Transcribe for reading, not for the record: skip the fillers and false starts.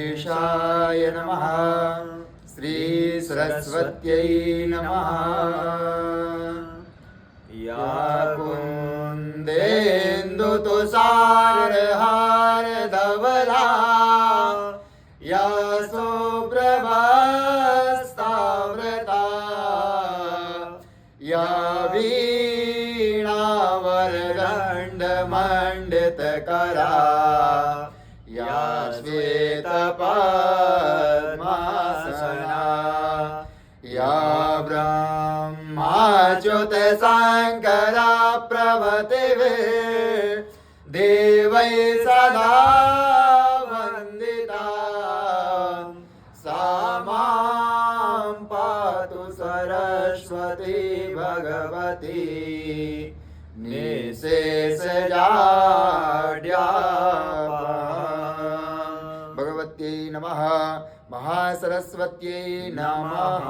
गणेशाय नमः। श्री सरस्वत्यै नमः। या कुन्देन्दुतुषारहार धवला या शुभ्रवस्त्रावृता या वीणावरदण्डमण्डितकरा या श्वेतपद्मासना या ब्रह्माच्युतशङ्करा प्रभृतिभिः देवैः सदा वन्दिता सा मां पातु सरस्वती भगवती निःशेषजाड्यापहा। भगवत्यै नमः। महासरस्वत्यै नमः।